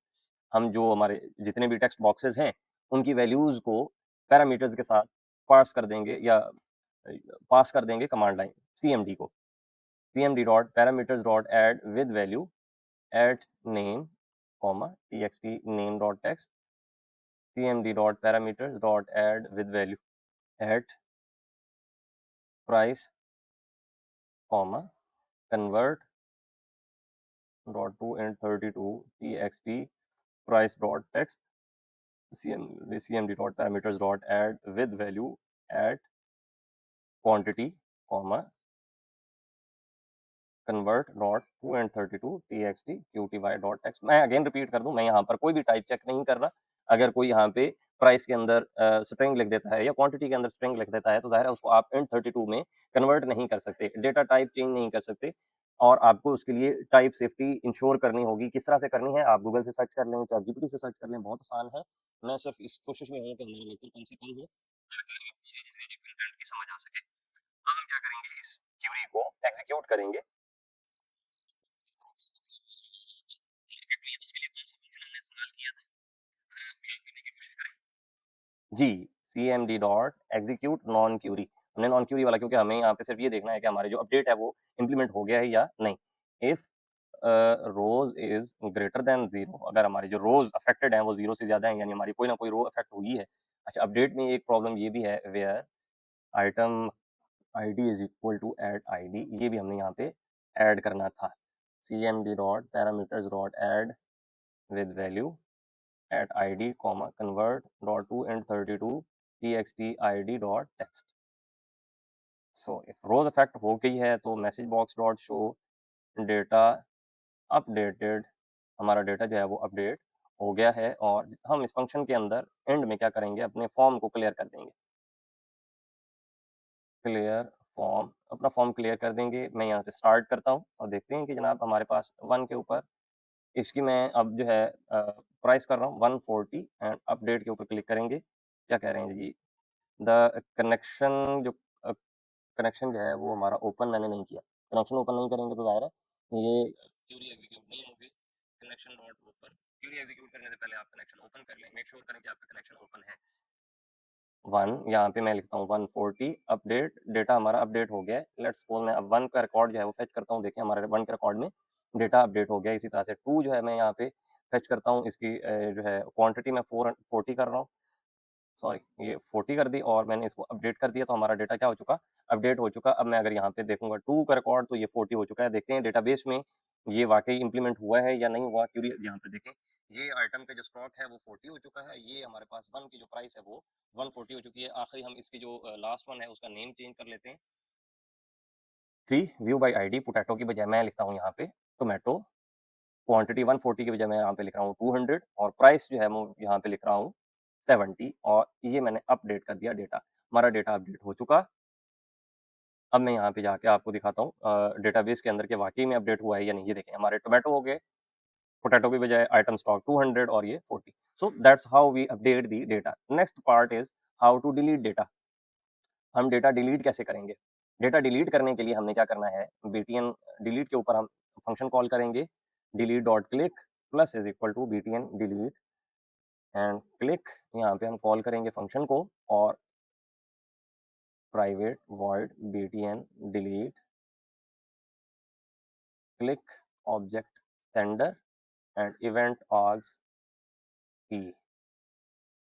हम जो हमारे जितने भी टेक्स्ट बॉक्सेस हैं उनकी वैल्यूज को पैरामीटर्स के साथ पास कर देंगे या पास कर देंगे कमांड लाइन cmd को, cmd dot parameters dot add with value at name comma txt name dot text, cmd dot parameters dot add with value at price comma convert dot to int 32 txt price dot text, cmd dot parameters dot add with value at quantity comma convert dot 2 and 32 txt qty dot text। मैं again repeat कर दूं, मैं यहाँ पर कोई भी type check नहीं कर रहा। अगर कोई यहाँ पे प्राइस के अंदर स्ट्रिंग लिख देता है या क्वांटिटी के अंदर स्ट्रिंग लिख देता है तो जाहिर है उसको आप इंट 32 में कन्वर्ट नहीं कर सकते, डेटा टाइप चेंज नहीं कर सकते। और आपको उसके लिए टाइप सेफ्टी इंश्योर करनी होगी। किस तरह से करनी है, आप गूगल से सर्च कर लें, चैट जीपीटी से सर्च कर लें, बहुत आसान है। मैं सिर्फ इस कोशिश में हूँ कि हमारा लेक्चर कम से कम हो ताकि आपको चीजें कंटेंट की समझ आ सके। अब हम क्या करेंगे, इस क्यूरी को एग्जीक्यूट करेंगे। जी, cmd dot execute non query. हमने नॉन क्यूरी वाला, क्योंकि हमें यहाँ पे सिर्फ ये देखना है कि हमारे जो अपडेट है वो इम्प्लीमेंट हो गया है या नहीं। If rows is greater than zero, अगर हमारी जो रोज अफेक्टेड हैं वो जीरो से ज्यादा है, यानी हमारी कोई ना कोई रो अफेक्ट हुई है। अच्छा, अपडेट में एक प्रॉब्लम ये भी है, where item ID is equal to add ID, ये भी हमने यहाँ पे ऐड करना था। cmd dot parameters dot add with value at id comma convert dot to int 32 txt id dot text. So if rows affect हो गई है तो message box dot show data updated, हमारा डेटा जो है वो अपडेट हो गया है। और हम इस फंक्शन के अंदर एंड में क्या करेंगे, अपने फॉर्म को क्लियर कर देंगे। क्लियर फॉर्म, अपना फॉर्म क्लियर कर देंगे। मैं यहाँ से स्टार्ट करता हूँ और देखते हैं कि जनाब हमारे पास 1 के ऊपर इसकी मैं अब जो है प्राइस कर रहा हूँ 140 एंड अपडेट के ऊपर क्लिक करेंगे। क्या कह रहे हैं जी, द कनेक्शन, जो कनेक्शन जो है वो हमारा ओपन मैंने नहीं किया। कनेक्शन ओपन नहीं करेंगे तो जाहिर है ये क्यूरी एग्जीक्यूट नहीं होगी। Connection dot open, query execute करने से पहले आप कनेक्शन ओपन कर लें, मेक श्योर करें कि आपका कनेक्शन ओपन है। 1, यहाँ पे मैं लिखता हूँ 140 अपडेट, डेटा हमारा अपडेट हो गया है। लेट्स सपोज मैं अब 1 का रिकॉर्ड जो है वो फेच करता हूँ। देखिए हमारे 1 के रिकॉर्ड में डेटा अपडेट हो गया। इसी तरह से 2 जो है मैं यहाँ पे फेच करता हूँ। इसकी जो है क्वांटिटी मैं 440 कर रहा हूँ, सॉरी ये 40 कर दी और मैंने इसको अपडेट कर दिया, तो हमारा डेटा क्या हो चुका, अपडेट हो चुका। अब मैं अगर यहाँ पे देखूंगा 2 का रिकॉर्ड तो ये 40 हो चुका है। देखते हैं डेटाबेस में ये वाकई इंप्लीमेंट हुआ है या नहीं हुआ। क्योंकि यहाँ पे देखें ये आइटम का जो स्टॉक है वो 40 हो चुका है। ये हमारे पास 1 की जो प्राइस है वो 140 हो चुकी है। आखिरी हम इसकी जो लास्ट वन है उसका नेम चेंज कर लेते हैं। 3 व्यू बाई आईडी, पोटैटो की बजाय मैं लिखता हूँ यहाँ पे टोमेटो। क्वांटिटी 140 की बजाय मैं यहाँ पे लिख रहा हूँ 200 और प्राइस जो है मैं यहाँ पे लिख रहा हूँ 70। और ये मैंने अपडेट कर दिया डेटा। हमारा डेटा अपडेट हो चुका। अब मैं यहाँ पे जाके आपको दिखाता हूँ डेटाबेस के अंदर के वाकई में अपडेट हुआ है या नहीं। ये देखें हमारे टोमेटो हो गए, पोटैटो की बजाय आइटम स्टॉक 200 और ये 40। So that's how we update the data. Next part is how to delete data. हम डेटा डिलीट कैसे करेंगे। डेटा डिलीट करने के लिए हमने क्या करना है, btn डिलीट के ऊपर हम फंक्शन कॉल करेंगे, delete dot click plus is equal to btn delete and click. यहाँ पे हम कॉल करेंगे फंक्शन को और private void btn delete click object sender and event args e.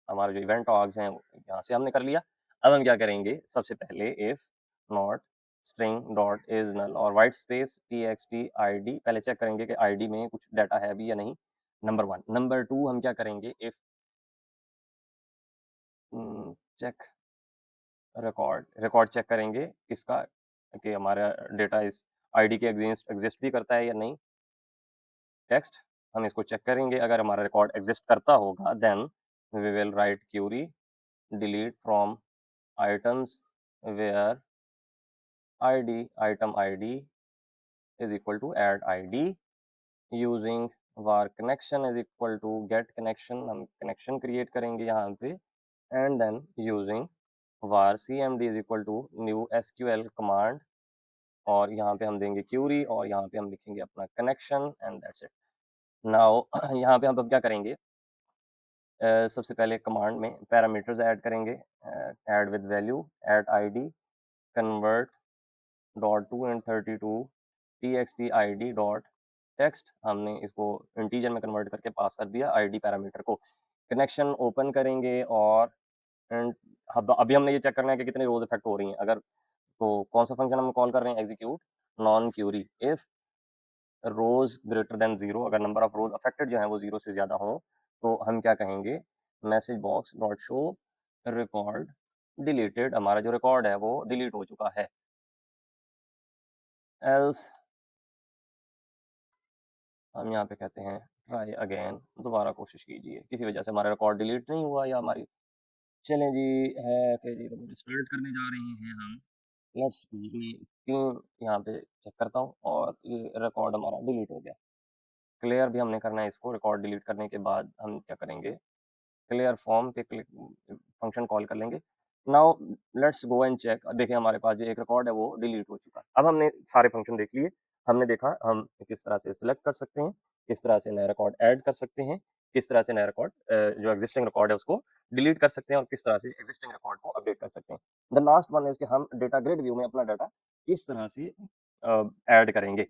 हमारा जो इवेंट ऑग्स हैं यहाँ से हमने कर लिया। अब हम क्या करेंगे, सबसे पहले if not string dot is null और वाइट स्पेस txt id, पहले चेक करेंगे कि id में कुछ डाटा है भी या नहीं, नंबर 1। नंबर 2 हम क्या करेंगे, if check record, record check करेंगे किसका, कि हमारा डेटा इस id के अगेंस्ट एग्जिस्ट भी करता है या नहीं। टेक्स्ट हम इसको चेक करेंगे, अगर हमारा रिकॉर्ड एग्जिस्ट करता होगा then we will write query delete from items where id item id is equal to add id using var connection is equal to get connection, हम connection create करेंगे यहाँ पे and then using var cmd is equal to new sql command और यहाँ पे हम देंगे query और यहाँ पे हम लिखेंगे अपना connection and that's it। now यहाँ पे हम अब क्या करेंगे, सबसे पहले कमांड में पैरामीटर्स ऐड करेंगे, add with value add id convert dot to int 32 txt id dot text, हमने इसको इंटीजर में कन्वर्ट करके पास कर दिया id पैरामीटर को। कनेक्शन ओपन करेंगे और and अभी हमने ये चेक करना है कि कितनी रोज इफेक्ट हो रही हैं। अगर तो कौन सा फंक्शन हम कॉल कर रहे हैं, execute non query if rows greater than zero, अगर नंबर ऑफ रोज अफेक्टेड जो है वो जीरो से ज्यादा हो तो हम क्या कहेंगे, message box dot show record deleted, हमारा जो रिकॉर्ड है वो डिलीट हो चुका है। एल्स हम यहाँ पे कहते हैं ट्राई अगेन, दोबारा कोशिश कीजिए, किसी वजह से हमारा रिकॉर्ड डिलीट नहीं हुआ या हमारी, चलें जी है कि जी तो स्टार्ट करने जा रहे हैं हम। लेट्स मैं 3 यहाँ पे चेक करता हूँ और ये रिकॉर्ड हमारा डिलीट हो गया। क्लियर भी हमने करना है इसको, रिकॉर्ड डिलीट करने के बाद हम क्या करेंगे, क्लियर फॉर्म पे क्लिक फंक्शन कॉल कर लेंगे। Now let's go and check, देखिए हमारे पास जो एक रिकॉर्ड है वो डिलीट हो चुका है। अब हमने सारे फंक्शन देख लिए, हमने देखा हम किस तरह से सिलेक्ट कर सकते हैं, किस तरह से नया रिकॉर्ड ऐड कर सकते हैं। किस तरह से नया रिकॉर्ड जो एग्जिस्टिंग रिकॉर्ड है उसको डिलीट कर सकते हैं और किस तरह से एग्जिस्टिंग रिकॉर्ड को अपडेट कर सकते हैं। द लास्ट वन इज कि हम डेटा ग्रिड व्यू में अपना डाटा किस तरह से ऐड करेंगे।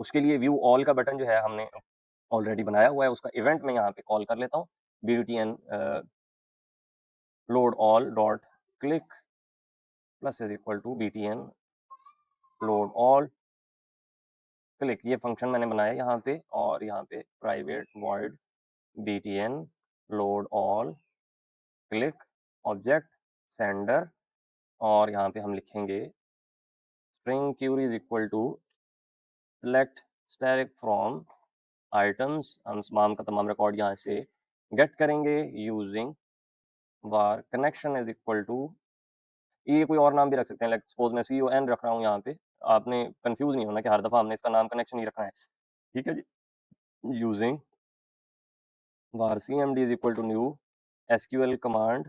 उसके लिए व्यू ऑल का बटन जो है हमने ऑलरेडी बनाया हुआ है, उसका इवेंट में यहाँ पे कॉल कर लेता हूँ, btn load all dot click plus is equal to btn load all click. ये फंक्शन मैंने बनाया यहाँ पे, और यहाँ पे private void btn load all click object sender, और यहाँ पे हम लिखेंगे string query is equal to select static from items. हम तमाम का तमाम रिकॉर्ड यहाँ से गेट करेंगे using var connection is equal to, ये कोई और नाम भी रख सकते हैं, लाइक सपोज मैं CON रख रहा हूँ यहाँ पे, आपने कंफ्यूज नहीं होना कि हर दफ़ा हमने इसका नाम कनेक्शन ही रखना है, ठीक है जी। Using var cmd is equal to new SQL command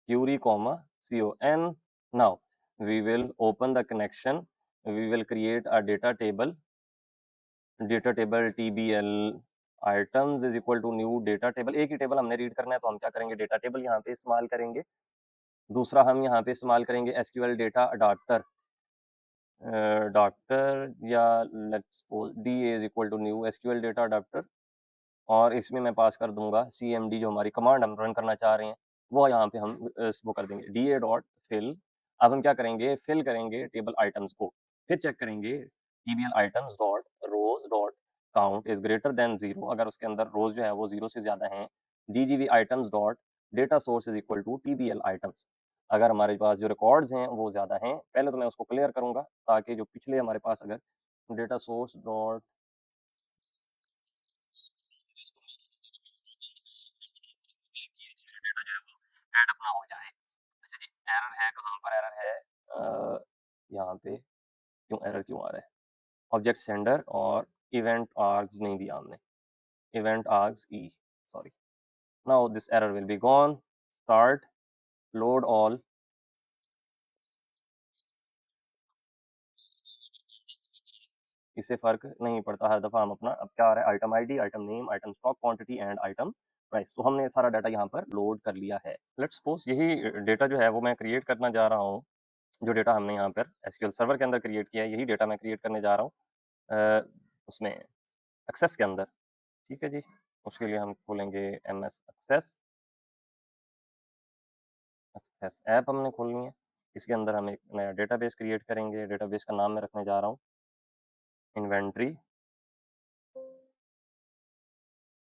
query comma con. Now we will open the connection, we will create a data table tbl items is equal to new data table। एक ही table हमने read करना है तो हम क्या करेंगे, data table यहाँ पे इस्तेमाल करेंगे। दूसरा हम यहाँ पे इस्तेमाल करेंगे SQL डेटा अडाप्टर डॉक्टर, या let's suppose DA is equal to new SQL data adapter, और इसमें मैं पास कर दूंगा CMD जो हमारी कमांड हम रन करना चाह रहे हैं, वो यहाँ पे हम वो कर देंगे DA डॉट फिल। अब हम क्या करेंगे, फिल करेंगे टेबल आइटम्स को, फिर चेक करेंगे TBL items dot rows dot count is greater than 0, अगर उसके अंदर रोज जो है वो 0 से ज्यादा हैं। DGV items dot data source is equal to TBL items, अगर हमारे पास जो रिकॉर्ड्स हैं वो ज़्यादा हैं। पहले तो मैं उसको क्लियर करूँगा ताकि जो पिछले हमारे पास अगर डेटा सोर्स डॉट डेटा जो है वो ऐड अप ना हो जाए। अच्छा जी, एरर है, कहाँ पर एरर है, यहाँ पे क्यों एरर क्यों आ रहा है, ऑब्जेक्ट सेंडर और इवेंट आर्ग्स नहीं दिया हमने, event args e, sorry. Now this error will be gone, start load all, इससे फ़र्क नहीं पड़ता, हर दफ़ा हम अपना अब क्या आ रहा है, item ID, item name, item stock quantity and item price. तो हमने सारा डाटा यहाँ पर लोड कर लिया है। लेट्स सपोज यही डेटा जो है वो मैं क्रिएट करना जा रहा हूँ, जो डेटा हमने यहाँ पर एसक्यूएल सर्वर के अंदर क्रिएट किया है, यही डेटा मैं क्रिएट करने जा रहा हूँ उसमें एक्सेस के अंदर, ठीक है जी। उसके लिए हम खोलेंगे MS एक्सेस, एक्सेस ऐप हमने खोलनी है। इसके अंदर हम एक नया डेटाबेस क्रिएट करेंगे, डेटाबेस का नाम मैं रखने जा रहा हूँ इन्वेंट्री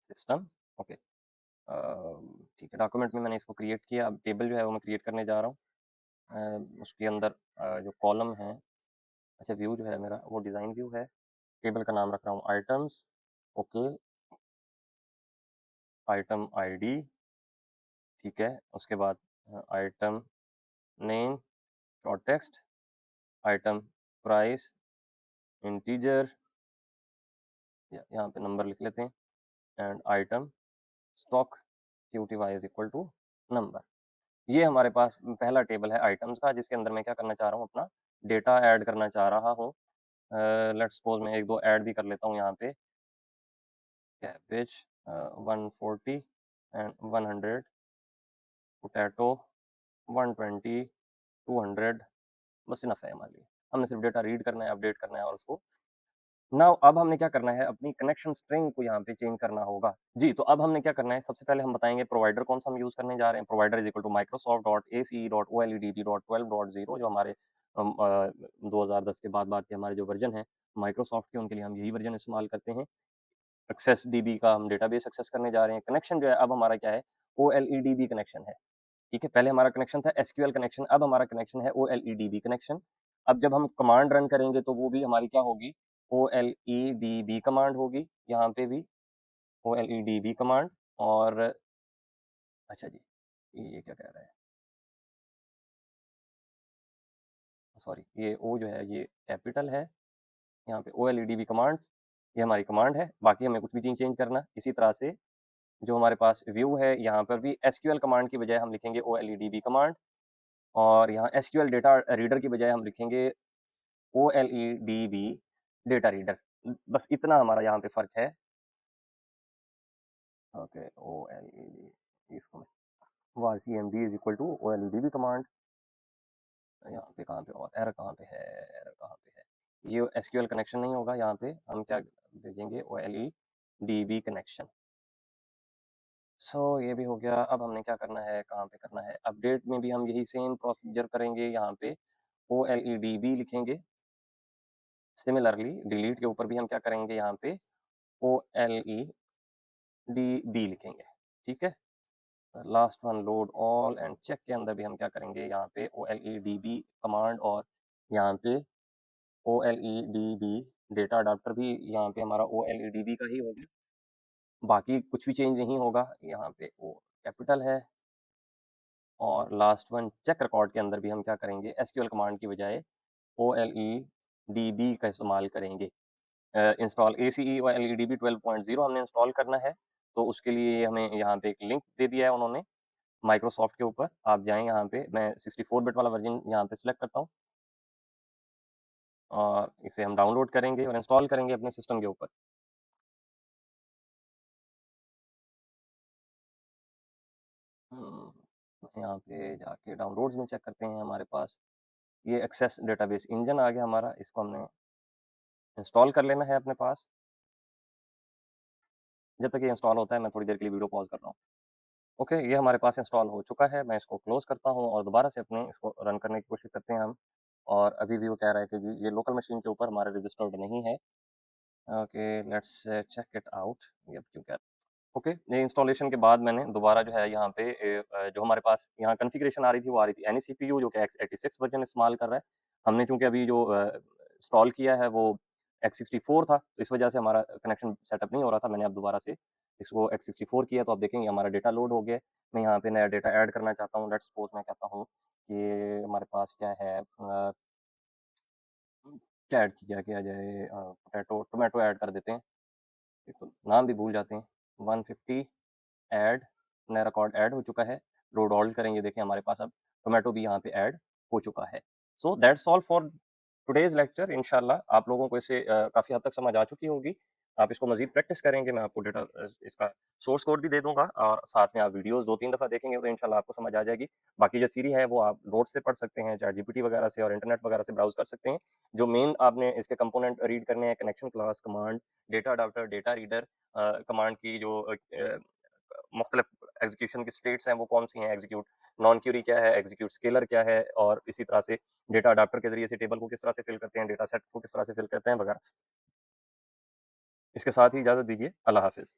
सिस्टम, ओके। ठीक है, डॉक्यूमेंट में मैंने इसको क्रिएट किया। अब टेबल जो है वो मैं क्रिएट करने जा रहा हूँ। उसके अंदर जो कॉलम है, अच्छा व्यू जो है मेरा वो डिज़ाइन व्यू है। टेबल का नाम रख रहा हूँ आइटम्स, ओके, आइटम आईडी, ठीक है। उसके बाद item name short text, item price integer, यहाँ पे नंबर लिख लेते हैं, and item stock QTY is equal to number. ये हमारे पास पहला टेबल है आइटम्स का, जिसके अंदर मैं क्या करना चाह रहा हूँ, अपना डेटा ऐड करना चाह रहा हूँ। लेट्स सपोज मैं एक दो ऐड भी कर लेता हूँ यहाँ पे, कैबेज 140 एंड 100, पोटैटो 120, 200, बस इनफ है हमारे लिए। हमने सिर्फ डेटा रीड करना है, अपडेट करना है और उसको नाउ अब हमने क्या करना है, अपनी कनेक्शन स्ट्रिंग को यहाँ पे चेंज करना होगा जी। तो अब हमने क्या करना है, सबसे पहले हम बताएंगे प्रोवाइडर कौन सा हम यूज करने जा रहे हैं। Provider is equal to Microsoft dot AC dot OLEDB dot 12.0, जो हमारे 2010 के बाद के हमारे जो वर्जन है माइक्रोसॉफ्ट के, उनके लिए हम यही वर्जन इस्तेमाल करते हैं। एक्सेस DB का हम डेटाबेस एक्सेस करने जा रहे हैं। कनेक्शन जो है अब हमारा क्या है, OLEDB कनेक्शन है, ठीक है। पहले हमारा कनेक्शन था SQL कनेक्शन, अब हमारा कनेक्शन है OLEDB कनेक्शन। अब जब हम कमांड रन करेंगे तो वो भी हमारी क्या होगी, OLEDB कमांड होगी, यहाँ पे भी OLEDB कमांड। और अच्छा जी, ये क्या कह रहा है, सॉरी, ये O जो है ये कैपिटल है, यहाँ पे OLEDB कमांड्स, ये हमारी कमांड है। बाकी हमें कुछ भी चेंज करना। इसी तरह से जो हमारे पास व्यू है, यहाँ पर भी SQL कमांड की बजाय हम लिखेंगे OLEDB कमांड, और यहाँ SQL डेटा रीडर की बजाय हम लिखेंगे OLEDB डेटा रीडर। बस इतना हमारा यहाँ पे फ़र्क है। ओके OLED इसको var cmd is equal to OLEDB command. यहाँ पे कहाँ पे और एरर कहाँ पे है, एरर कहाँ पे है, ये एसक्यूएल कनेक्शन नहीं होगा, यहाँ पे हम क्या भेजेंगे OLEDB कनेक्शन। सो ये भी हो गया। अब हमने क्या करना है, कहाँ पे करना है, अपडेट में भी हम यही सेम प्रोसीजर करेंगे, यहाँ पे OLEDB लिखेंगे। सिमिलरली डिलीट के ऊपर भी हम क्या करेंगे, यहाँ पे OLEDB लिखेंगे, ठीक है। Last one load all and check के अंदर भी हम क्या करेंगे, यहाँ पे OLEDB कमांड और यहाँ पे OLEDB डेटा अडाप्टर भी यहाँ पे हमारा OLEDB का ही होगा, बाकी कुछ भी चेंज नहीं होगा। यहाँ पे O कैपिटल है। और लास्ट वन चेक रिकॉर्ड के अंदर भी हम क्या करेंगे, एसक्यूएल कमांड की बजाय OLEDB का इस्तेमाल करेंगे। इंस्टॉल ACE OLEDB 12.0 हमने इंस्टॉल करना है, तो उसके लिए हमें यहाँ पे एक लिंक दे दिया है उन्होंने माइक्रोसॉफ्ट के ऊपर। आप जाएं यहाँ पे, मैं 64 बिट वाला वर्जन यहाँ पे सिलेक्ट करता हूँ और इसे हम डाउनलोड करेंगे और इंस्टॉल करेंगे अपने सिस्टम के ऊपर। यहाँ पे जाके डाउनलोड्स में चेक करते हैं, हमारे पास ये एक्सेस डेटाबेस इंजन आ गया हमारा, इसको हमने इंस्टॉल कर लेना है अपने पास। जब तक ये इंस्टॉल होता है मैं थोड़ी देर के लिए वीडियो पॉज कर रहा हूँ। ओके, ये हमारे पास इंस्टॉल हो चुका है, मैं इसको क्लोज करता हूँ और दोबारा से अपने इसको रन करने की कोशिश करते हैं हम। और अभी भी वो कह रहा है कि जी ये लोकल मशीन के ऊपर हमारा रजिस्टर्ड नहीं है। Okay, let's check it out. ये क्यों कह, ओके, ये इंस्टॉलेशन के बाद मैंने दोबारा जो है यहाँ पे जो हमारे पास यहाँ कॉन्फ़िगरेशन आ रही थी वो आ रही थी एनी CPU जो कि x86 वर्जन इस्तेमाल कर रहा है। हमने चूंकि अभी जो इंस्टॉल किया है वो x64 था, तो इस वजह से हमारा कनेक्शन सेटअप नहीं हो रहा था। मैंने अब दोबारा से इसको x64 किया, तो आप देखेंगे हमारा डेटा लोड हो गया। मैं यहाँ पे नया डेटा ऐड करना चाहता हूँ। लेट्स सपोज मैं कहता हूँ कि हमारे पास क्या है, क्या ऐड किया जाए, पोटैटो टोमेटो ऐड कर देते हैं, एक तो नाम भी भूल जाते हैं। 150 ऐड, नया रिकॉर्ड ऐड हो चुका है। लोड ऑल करेंगे, देखिए हमारे पास अब टोमेटो भी यहाँ पे ऐड हो चुका है। So that's all for today's lecture. इंशाल्लाह आप लोगों को इसे काफ़ी हद तक समझ आ चुकी होगी। आप इसको मजीद प्रैक्टिस करेंगे, मैं आपको डेटा इसका सोर्स कोड भी दे दूंगा और साथ में आप वीडियोस 2-3 दफ़ा देखेंगे तो इंशाल्लाह आपको समझ आ जाएगी। बाकी जो थ्योरी है वो आप नोट्स से पढ़ सकते हैं, चैट जीपीटी वगैरह से और इंटरनेट वगैरह से ब्राउज कर सकते हैं। जो मेन आपने इसके कंपोनेंट रीड करने हैं, connection class command, data adapter, data reader command की जो मुख्तलिफ एग्जीक्यूशन की स्टेट्स हैं वो कौन सी हैं, एग्जीक्यूट नॉन क्यूरी क्या है, एग्जीक्यूट स्केलर क्या है, और इसी तरह से डेटा अडाप्टर के जरिए से टेबल को किस तरह से फिल करते हैं, डेटा सेट को किस तरह से फिल करते हैं वगैरह। इसके साथ ही इजाज़त दीजिए। अल्लाह हाफिज़।